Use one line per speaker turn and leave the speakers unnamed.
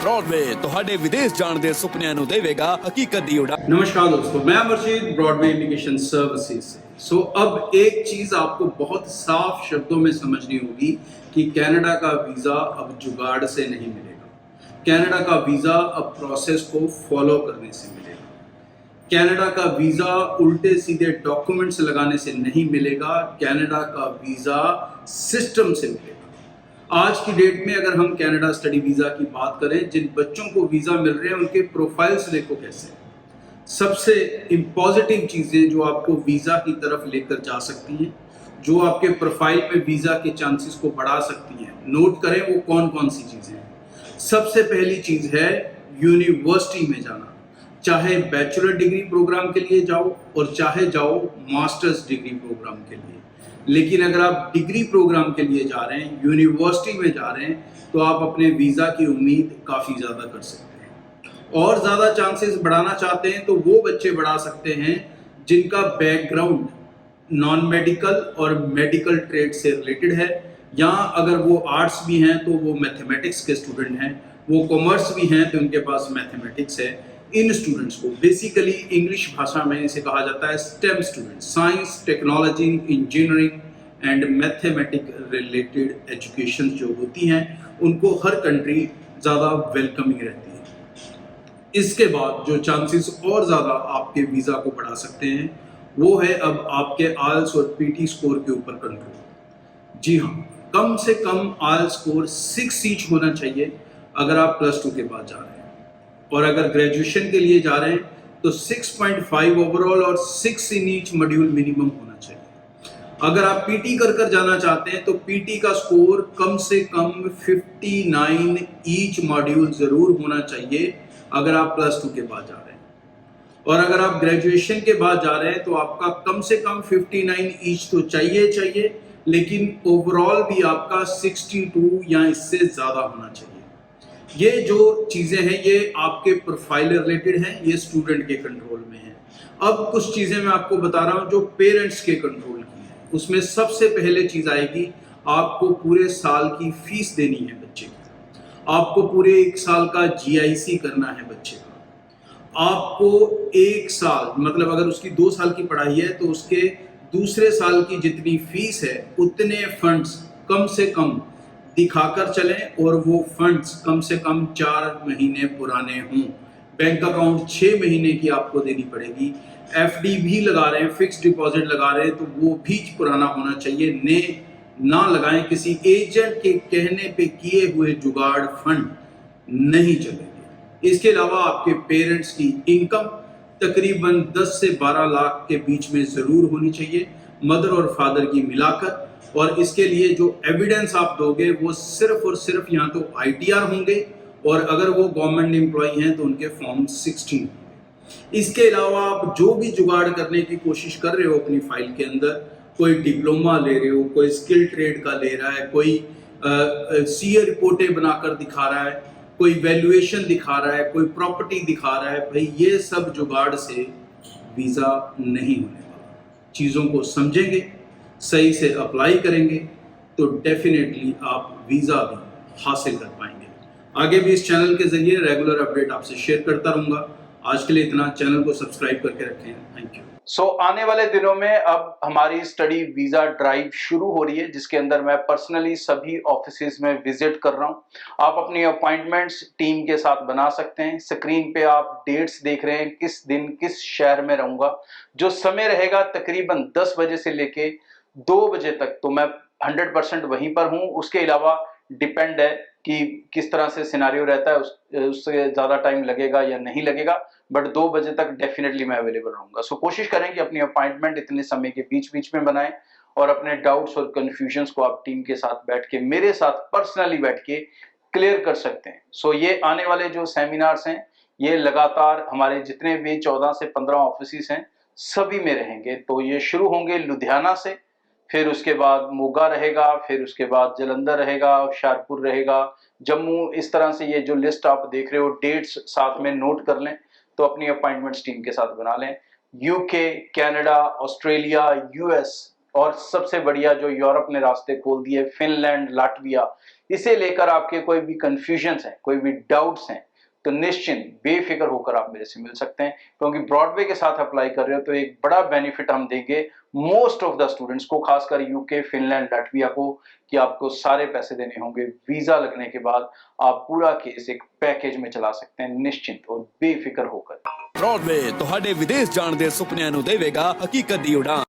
Broadway ਤੁਹਾਡੇ ਵਿਦੇਸ਼ ਜਾਣ ਦੇ ਸੁਪਨਿਆਂ ਨੂੰ ਦੇਵੇਗਾ ਹਕੀਕਤ ਦੀ ਉਡਾਨ।
नमस्कार दोस्तों, मैं अमरजीत ब्रॉडवे इमिग्रेशन सर्विसेज से। अब एक चीज आपको बहुत साफ शब्दों में समझनी होगी कि कनाडा का वीजा अब जुगाड़ से नहीं मिलेगा। कनाडा का वीजा अब प्रोसेस को फॉलो करने से मिलेगा। कनाडा का वीजा उल्टे सीधे डॉक्यूमेंट्स लगाने से नहीं मिलेगा। कनाडा का वीजा सिस्टम से मिलेगा। आज की डेट में अगर हम कनाडा स्टडी वीजा की बात करें, जिन बच्चों को वीजा मिल रहे हैं उनके प्रोफाइल्स देखो कैसे। सबसे पॉजिटिव चीजें जो आपको वीजा की तरफ लेकर जा सकती हैं, जो आपके प्रोफाइल में वीजा के चांसेस को बढ़ा सकती हैं, नोट करें वो कौन कौन सी चीजें हैं। सबसे पहली चीज है यूनिवर्सिटी में जाना। चाहे बैचलर डिग्री प्रोग्राम के लिए जाओ और चाहे जाओ मास्टर्स डिग्री प्रोग्राम के लिए, लेकिन अगर आप डिग्री प्रोग्राम के लिए जा रहे हैं, यूनिवर्सिटी में जा रहे हैं, तो आप अपने वीजा की उम्मीद काफी ज्यादा कर सकते हैं। और ज्यादा चांसेस बढ़ाना चाहते हैं तो वो बच्चे बढ़ा सकते हैं जिनका बैकग्राउंड नॉन मेडिकल और मेडिकल ट्रेड से रिलेटेड है, या अगर वो आर्ट्स भी हैं तो वो मैथमेटिक्स के स्टूडेंट हैं, वो कॉमर्स भी हैं तो उनके पास मैथमेटिक्स है। इन स्टूडेंट्स को बेसिकली इंग्लिश भाषा में इसे कहा जाता है stem student, science, technology, engineering and mathematic related education जो होती हैं, उनको हर कंट्री ज़्यादा वेलकमिंग रहती है। इसके बाद जो चांसेस और ज़्यादा आपके वीज़ा को बढ़ा सकते हैं वो है अब आपके आइल्स और पीटी स्कोर के ऊपर कंट्रोल। जी हाँ, कम से कम आइल्स स्कोर 6 ईच होना चाहिए अगर आप +2 के बाद जा रहे हैं, और अगर ग्रेजुएशन के लिए जा रहे हैं तो 6.5 ओवरऑल और 6 इन ईच मॉड्यूल मिनिमम होना चाहिए। अगर आप पीटी कर जाना चाहते हैं तो पीटी का स्कोर कम से कम 59 ईच मॉड्यूल जरूर होना चाहिए अगर आप +2 के बाद जा रहे हैं। और अगर आप ग्रेजुएशन के बाद जा रहे हैं तो आपका कम से कम 59 ईच तो चाहिए, लेकिन ओवरऑल भी आपका 62 या इससे ज्यादा होना चाहिए। ये जो चीजें हैं ये आपके प्रोफाइल रिलेटेड हैं, ये स्टूडेंट के कंट्रोल में है। अब कुछ चीजें मैं आपको बता रहा हूं जो पेरेंट्स के कंट्रोल की है। उसमें सबसे पहले चीज आएगी, आपको पूरे साल की फीस देनी है बच्चे की। आपको पूरे 1 साल का जीआईसी करना है बच्चे का। आपको 1 साल मतलब अगर उसकी 2 साल की पढ़ाई है तो उसके दूसरे साल की जितनी फीस है उतने फंड्स कम से कम दिखाकर चलें, और वो फंड्स कम से कम 4 महीने पुराने हों। बैंक अकाउंट 6 महीने की आपको देनी पड़ेगी। एफडी भी लगा रहे हैं, फिक्स डिपॉजिट लगा रहे हैं तो वो भी पुराना होना चाहिए। ना लगाएं, किसी एजेंट के कहने पे किए हुए जुगाड़ फंड नहीं चलेंगे। इसके अलावा आपके पेरेंट्स की इनकम तकरीबन 10 से 12 लाख के बीच में जरूर होनी चाहिए, मदर और फादर की मिलाकर। और इसके लिए जो एविडेंस आप दोगे वो सिर्फ और सिर्फ या तो आईटीआर होंगे, और अगर वो गवर्नमेंट एम्प्लॉय हैं तो उनके फॉर्म 16 होंगे। इसके अलावा आप जो भी जुगाड़ करने की कोशिश कर रहे हो अपनी फाइल के अंदर, कोई डिप्लोमा ले रहे हो, कोई स्किल ट्रेड का ले रहा है, कोई सीए रिपोर्टें बनाकर दिखा रहा है, कोई वैल्यूएशन दिखा रहा है, कोई प्रॉपर्टी दिखा रहा है, भाई ये सब जुगाड़ से वीज़ा नहीं होने वाला। चीज़ों को समझेंगे, सही से अप्लाई करेंगे तो डेफिनेटली आप वीज़ा भी हासिल कर पाएंगे। आगे भी इस चैनल के जरिए रेगुलर अपडेट आपसे शेयर करता रहूँगा। आज के लिए इतना। चैनल को सब्सक्राइब करके रखें। Thank you.
आने वाले दिनों में अब हमारी स्टडी वीजा ड्राइव शुरू हो रही है, जिसके अंदर मैं पर्सनली सभी ऑफिसेज में विजिट कर रहा हूं। आप अपनी अपॉइंटमेंट्स टीम के साथ बना सकते हैं। स्क्रीन पे आप डेट्स देख रहे हैं, किस दिन किस शहर में रहूंगा। जो समय रहेगा तकरीबन 10 बजे से लेके 2 बजे तक, तो मैं 100% वहीं पर हूं। उसके अलावा डिपेंड है कि किस तरह से सिनारियो रहता है, उससे ज़्यादा टाइम लगेगा या नहीं लगेगा, बट 2 बजे तक डेफिनेटली मैं अवेलेबल रहूंगा। सो कोशिश करें कि अपनी अपॉइंटमेंट इतने समय के बीच में बनाएं, और अपने डाउट्स और कन्फ्यूजन्स को आप टीम के साथ बैठ के, मेरे साथ पर्सनली बैठ के क्लियर कर सकते हैं। सो ये आने वाले जो सेमिनार्स हैं ये लगातार हमारे जितने भी 14 से 15 ऑफिस हैं सभी में रहेंगे। तो ये शुरू होंगे लुधियाना से, फिर उसके बाद मोगा रहेगा, फिर उसके बाद जलंधर रहेगा, होशियारपुर रहेगा, जम्मू। इस तरह से ये जो लिस्ट आप देख रहे हो, डेट्स साथ में नोट कर लें, तो अपनी अपॉइंटमेंट्स टीम के साथ बना लें। यूके, कनाडा, ऑस्ट्रेलिया, यूएस, और सबसे बढ़िया जो यूरोप ने रास्ते खोल दिए, फिनलैंड, लाटविया, इसे लेकर आपके कोई भी कंफ्यूजन्स हैं, कोई भी डाउट्स हैं, तो निश्चिंत बेफिक्र होकर आप मेरे से मिल सकते हैं, क्योंकि ब्रॉडवे के साथ अप्लाई कर रहे हो तो एक बड़ा बेनिफिट हम देंगे मोस्ट ऑफ द स्टूडेंट्स को, खासकर यूके, फिनलैंड, लाटविया को, कि आपको सारे पैसे देने होंगे। वीजा लगने के बाद आप पूरा केस एक पैकेज में चला सकते हैं निश्चिंत और बेफिक्र होकर।
ब्रॉडवे ਤੁਹਾਡੇ ਵਿਦੇਸ਼ ਜਾਣ ਦੇ ਸੁਪਨਿਆਂ ਨੂੰ ਦੇਵੇਗਾ ਹਕੀਕਤ ਦੀ ਉਡਾਨ।